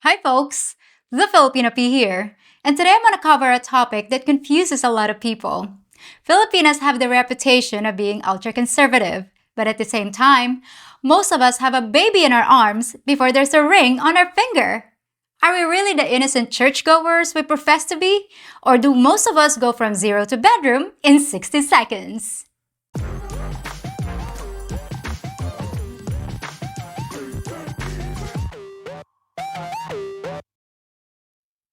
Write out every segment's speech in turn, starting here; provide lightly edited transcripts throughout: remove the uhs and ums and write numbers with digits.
Hi folks, the Filipino P here, and today I'm going to cover a topic that confuses a lot of people. Filipinas have the reputation of being ultra-conservative, but at the same time, most of us have a baby in our arms before there's a ring on our finger. Are we really the innocent churchgoers we profess to be? Or do most of us go from zero to bedroom in 60 seconds?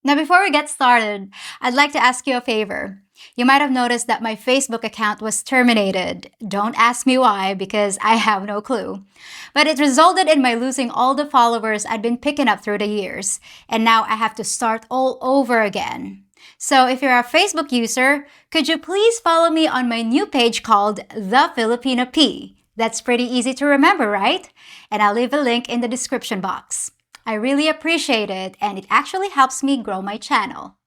Now, before we get started, I'd like to ask you a favor. You might have noticed that my Facebook account was terminated. Don't ask me why, because I have no clue. But it resulted in my losing all the followers I'd been picking up through the years, and now I have to start all over again. So if you're a Facebook user, could you please follow me on my new page called The Filipino P? That's pretty easy to remember, right? And I'll leave a link in the description box. I really appreciate it, and it actually helps me grow my channel.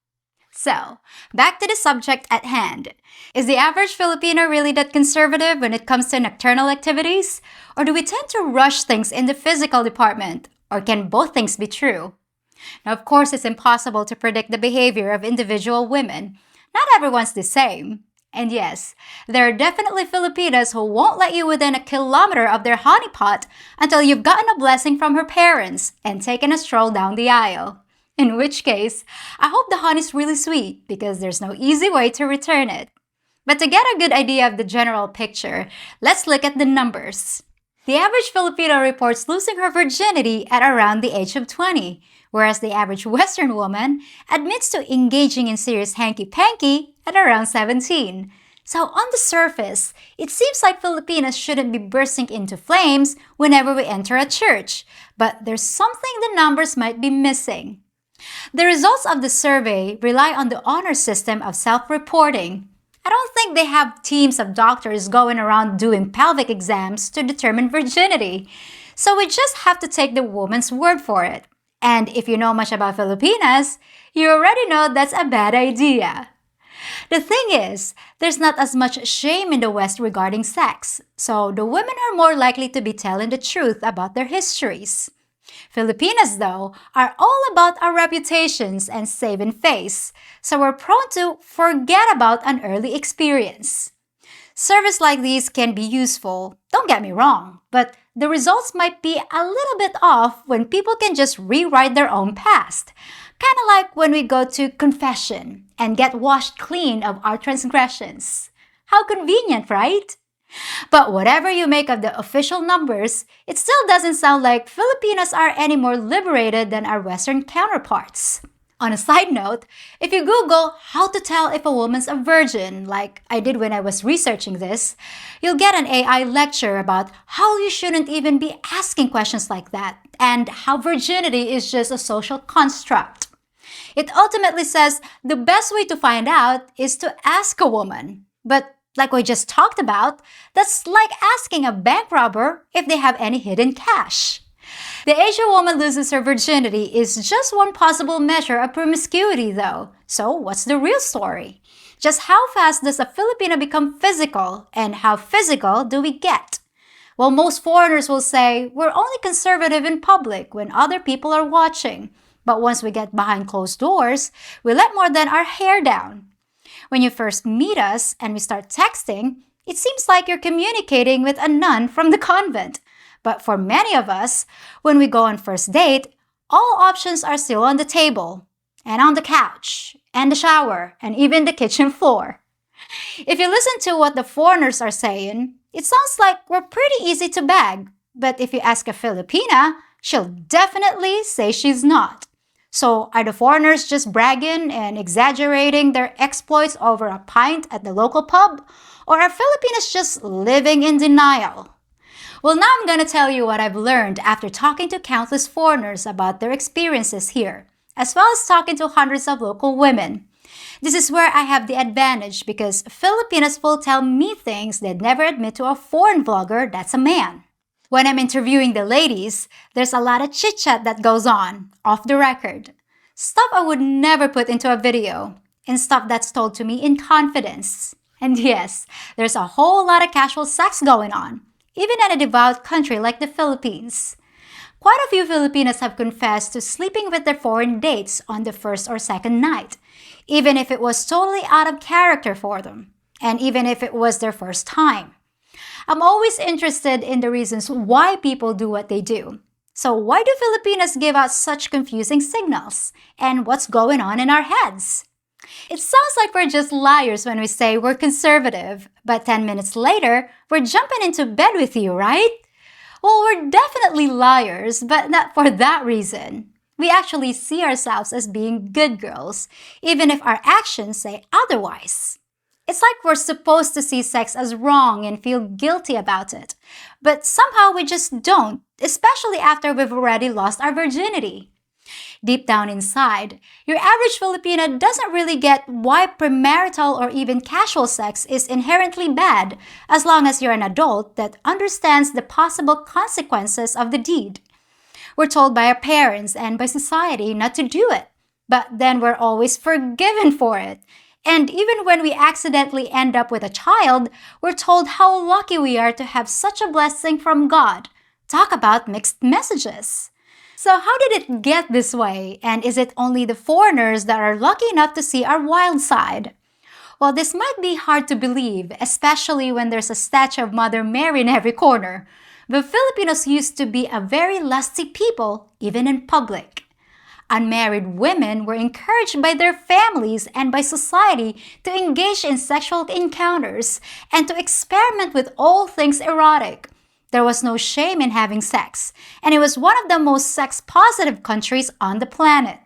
So, back to the subject at hand. Is the average Filipino really that conservative when it comes to nocturnal activities? Or do we tend to rush things in the physical department? Or can both things be true? Now, of course, it's impossible to predict the behavior of individual women. Not everyone's the same. And yes, there are definitely Filipinas who won't let you within a kilometer of their honeypot until you've gotten a blessing from her parents and taken a stroll down the aisle. In which case, I hope the honey's really sweet because there's no easy way to return it. But to get a good idea of the general picture, let's look at the numbers. The average Filipino reports losing her virginity at around the age of 20, whereas the average Western woman admits to engaging in serious hanky-panky at around 17. So on the surface, it seems like Filipinas shouldn't be bursting into flames whenever we enter a church, but there's something the numbers might be missing. The results of the survey rely on the honor system of self-reporting. I don't think they have teams of doctors going around doing pelvic exams to determine virginity. So we just have to take the woman's word for it. And if you know much about Filipinas, you already know that's a bad idea. The thing is, there's not as much shame in the West regarding sex, so the women are more likely to be telling the truth about their histories. Filipinas, though, are all about our reputations and saving face, so we're prone to forget about an early experience. Surveys like these can be useful, don't get me wrong, but the results might be a little bit off when people can just rewrite their own past. Kind of like when we go to confession and get washed clean of our transgressions. How convenient, right? But whatever you make of the official numbers, it still doesn't sound like Filipinos are any more liberated than our Western counterparts. On a side note, if you Google how to tell if a woman's a virgin, like I did when I was researching this, you'll get an AI lecture about how you shouldn't even be asking questions like that and how virginity is just a social construct. It ultimately says the best way to find out is to ask a woman. But like we just talked about, that's like asking a bank robber if they have any hidden cash. The age a woman loses her virginity is just one possible measure of promiscuity, though. So what's the real story? Just how fast does a Filipino become physical, and how physical do we get? Well, most foreigners will say we're only conservative in public when other people are watching. But once we get behind closed doors, we let more than our hair down. When you first meet us and we start texting, it seems like you're communicating with a nun from the convent. But for many of us, when we go on first date, all options are still on the table, and on the couch, and the shower, and even the kitchen floor. If you listen to what the foreigners are saying, it sounds like we're pretty easy to bag. But if you ask a Filipina, she'll definitely say she's not. So are the foreigners just bragging and exaggerating their exploits over a pint at the local pub? Or are Filipinos just living in denial? Well, now I'm gonna tell you what I've learned after talking to countless foreigners about their experiences here, as well as talking to hundreds of local women. This is where I have the advantage because Filipinos will tell me things they'd never admit to a foreign vlogger that's a man. When I'm interviewing the ladies, there's a lot of chit-chat that goes on, off the record. Stuff I would never put into a video, and stuff that's told to me in confidence. And yes, there's a whole lot of casual sex going on, even in a devout country like the Philippines. Quite a few Filipinas have confessed to sleeping with their foreign dates on the first or second night, even if it was totally out of character for them, and even if it was their first time. I'm always interested in the reasons why people do what they do. So why do Filipinas give out such confusing signals? And what's going on in our heads? It sounds like we're just liars when we say we're conservative, but 10 minutes later, we're jumping into bed with you, right? Well, we're definitely liars, but not for that reason. We actually see ourselves as being good girls, even if our actions say otherwise. It's like we're supposed to see sex as wrong and feel guilty about it. But somehow we just don't, especially after we've already lost our virginity. Deep down inside, your average Filipina doesn't really get why premarital or even casual sex is inherently bad, as long as you're an adult that understands the possible consequences of the deed. We're told by our parents and by society not to do it, but then we're always forgiven for it. And even when we accidentally end up with a child, we're told how lucky we are to have such a blessing from God. Talk about mixed messages. So how did it get this way? And is it only the foreigners that are lucky enough to see our wild side? Well, this might be hard to believe, especially when there's a statue of Mother Mary in every corner. But Filipinos used to be a very lusty people, even in public. Unmarried women were encouraged by their families and by society to engage in sexual encounters and to experiment with all things erotic. There was no shame in having sex, and it was one of the most sex-positive countries on the planet.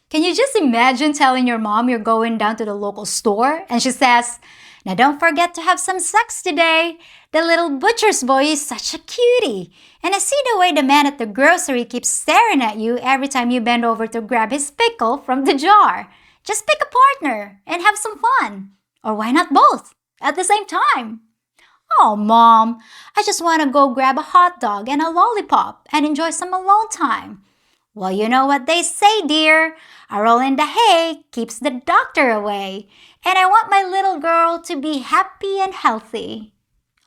Can you just imagine telling your mom you're going down to the local store and she says, "Now don't forget to have some sex today. The little butcher's boy is such a cutie. And I see the way the man at the grocery keeps staring at you every time you bend over to grab his pickle from the jar. Just pick a partner and have some fun. Or why not both at the same time?" "Oh, Mom, I just want to go grab a hot dog and a lollipop and enjoy some alone time." "Well, you know what they say, dear. A roll in the hay keeps the doctor away. And I want my little girl to be happy and healthy."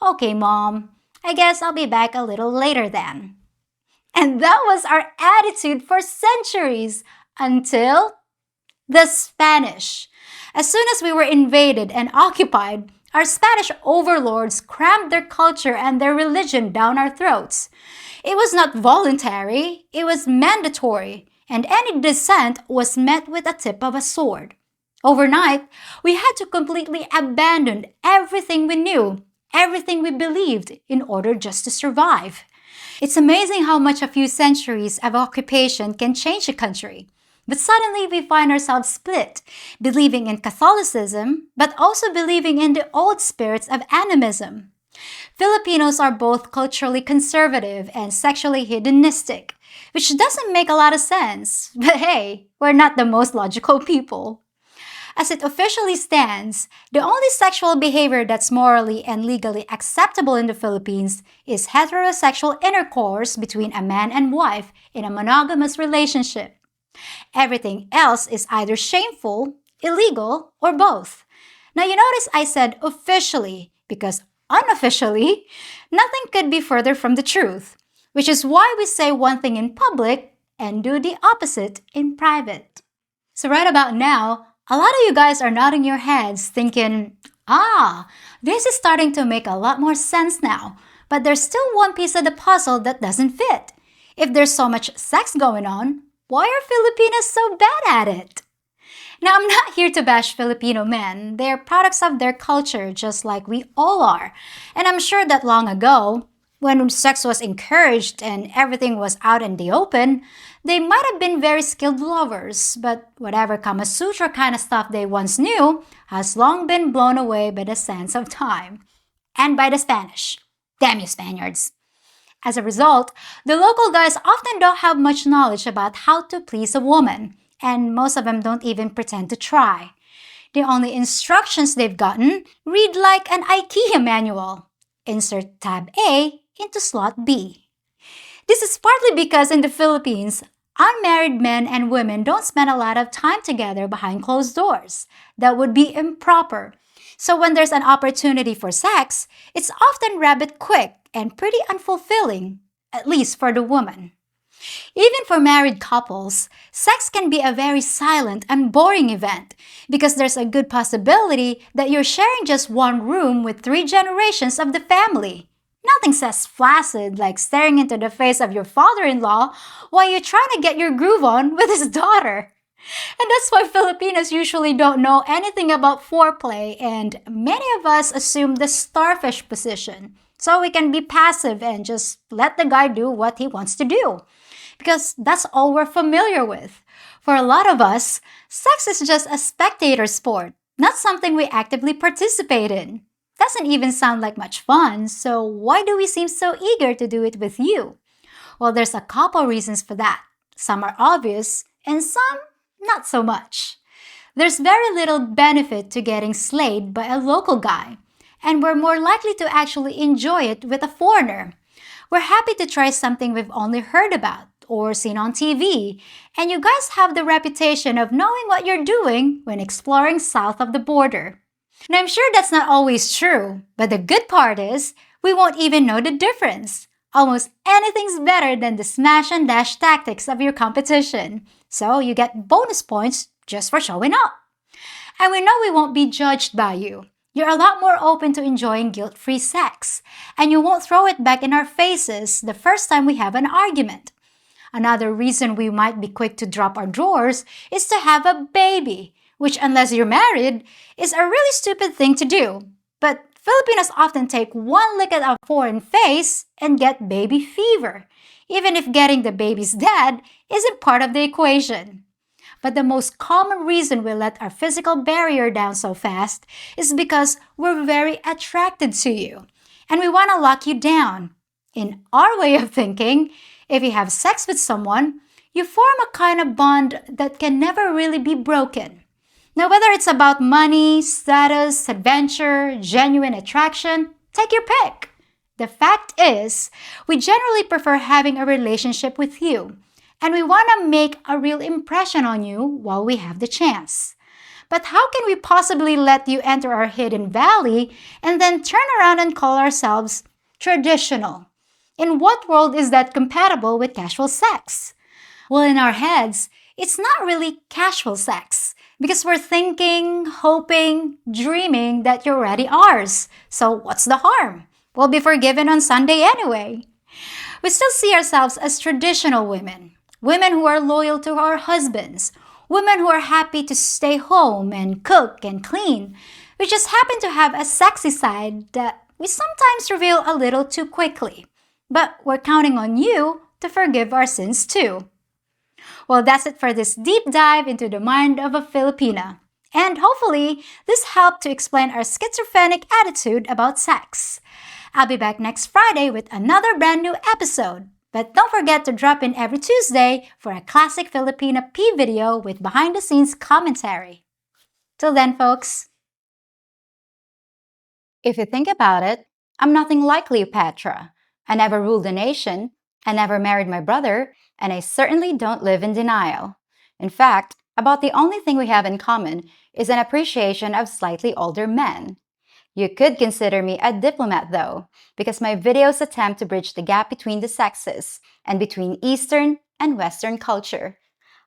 "Okay, Mom. I guess I'll be back a little later then." And that was our attitude for centuries until the Spanish. As soon as we were invaded and occupied, our Spanish overlords crammed their culture and their religion down our throats. It was not voluntary, it was mandatory, and any dissent was met with a tip of a sword. Overnight, we had to completely abandon everything we knew, everything we believed, in order just to survive. It's amazing how much a few centuries of occupation can change a country. But suddenly we find ourselves split, believing in Catholicism, but also believing in the old spirits of animism. Filipinos are both culturally conservative and sexually hedonistic, which doesn't make a lot of sense. But hey, we're not the most logical people. As it officially stands, the only sexual behavior that's morally and legally acceptable in the Philippines is heterosexual intercourse between a man and wife in a monogamous relationship. Everything else is either shameful, illegal, or both. Now you notice I said officially because unofficially, nothing could be further from the truth, which is why we say one thing in public and do the opposite in private. So right about now, a lot of you guys are nodding your heads thinking, this is starting to make a lot more sense now, but there's still one piece of the puzzle that doesn't fit. If there's so much sex going on, why are Filipinos so bad at it? Now, I'm not here to bash Filipino men. They're products of their culture just like we all are. And I'm sure that long ago, when sex was encouraged and everything was out in the open, they might have been very skilled lovers, but whatever Kama Sutra kind of stuff they once knew has long been blown away by the sands of time. And by the Spanish. Damn you, Spaniards. As a result, the local guys often don't have much knowledge about how to please a woman, and most of them don't even pretend to try. The only instructions they've gotten read like an IKEA manual. Insert tab A into slot B. This is partly because in the Philippines, unmarried men and women don't spend a lot of time together behind closed doors. That would be improper. So when there's an opportunity for sex, it's often rabbit quick and pretty unfulfilling, at least for the woman. Even for married couples, sex can be a very silent and boring event because there's a good possibility that you're sharing just one room with 3 generations of the family. Nothing says flaccid like staring into the face of your father-in-law while you're trying to get your groove on with his daughter. And that's why Filipinos usually don't know anything about foreplay, and many of us assume the starfish position, so we can be passive and just let the guy do what he wants to do. Because that's all we're familiar with. For a lot of us, sex is just a spectator sport, not something we actively participate in. Doesn't even sound like much fun, so why do we seem so eager to do it with you? Well, there's a couple reasons for that. Some are obvious, and some not so much. There's very little benefit to getting slayed by a local guy, and we're more likely to actually enjoy it with a foreigner. We're happy to try something we've only heard about or seen on TV, and you guys have the reputation of knowing what you're doing when exploring south of the border. And I'm sure that's not always true, but the good part is we won't even know the difference. Almost anything's better than the smash and dash tactics of your competition. So you get bonus points just for showing up. And we know we won't be judged by you. You're a lot more open to enjoying guilt-free sex, and you won't throw it back in our faces the first time we have an argument. Another reason we might be quick to drop our drawers is to have a baby, which, unless you're married, is a really stupid thing to do. But Filipinos often take one look at a foreign face and get baby fever, even if getting the baby's dad isn't part of the equation. But the most common reason we let our physical barrier down so fast is because we're very attracted to you, and we want to lock you down. In our way of thinking, if you have sex with someone, you form a kind of bond that can never really be broken. Now, whether it's about money, status, adventure, genuine attraction, take your pick. The fact is, we generally prefer having a relationship with you, and we want to make a real impression on you while we have the chance. But how can we possibly let you enter our hidden valley and then turn around and call ourselves traditional? In what world is that compatible with casual sex? Well, in our heads, it's not really casual sex because we're thinking, hoping, dreaming that you're already ours. So what's the harm? We'll be forgiven on Sunday anyway. We still see ourselves as traditional women. Women who are loyal to our husbands. Women who are happy to stay home and cook and clean. We just happen to have a sexy side that we sometimes reveal a little too quickly. But we're counting on you to forgive our sins too. Well, that's it for this deep dive into the mind of a Filipina. And hopefully, this helped to explain our schizophrenic attitude about sex. I'll be back next Friday with another brand new episode. But don't forget to drop in every Tuesday for a classic Filipina P video with behind-the-scenes commentary. Till then, folks. If you think about it, I'm nothing like Cleopatra. I never ruled a nation, I never married my brother, and I certainly don't live in denial. In fact, about the only thing we have in common is an appreciation of slightly older men. You could consider me a diplomat though, because my videos attempt to bridge the gap between the sexes and between Eastern and Western culture.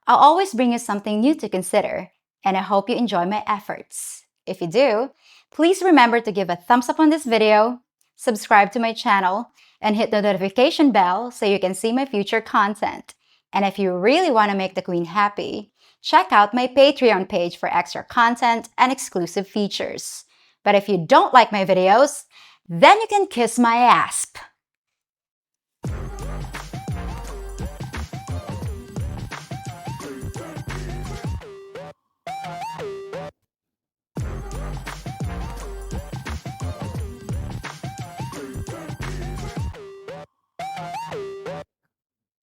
I'll always bring you something new to consider, and I hope you enjoy my efforts. If you do, please remember to give a thumbs up on this video, subscribe to my channel, and hit the notification bell so you can see my future content. And if you really want to make the Queen happy, check out my Patreon page for extra content and exclusive features. But if you don't like my videos, then you can kiss my asp.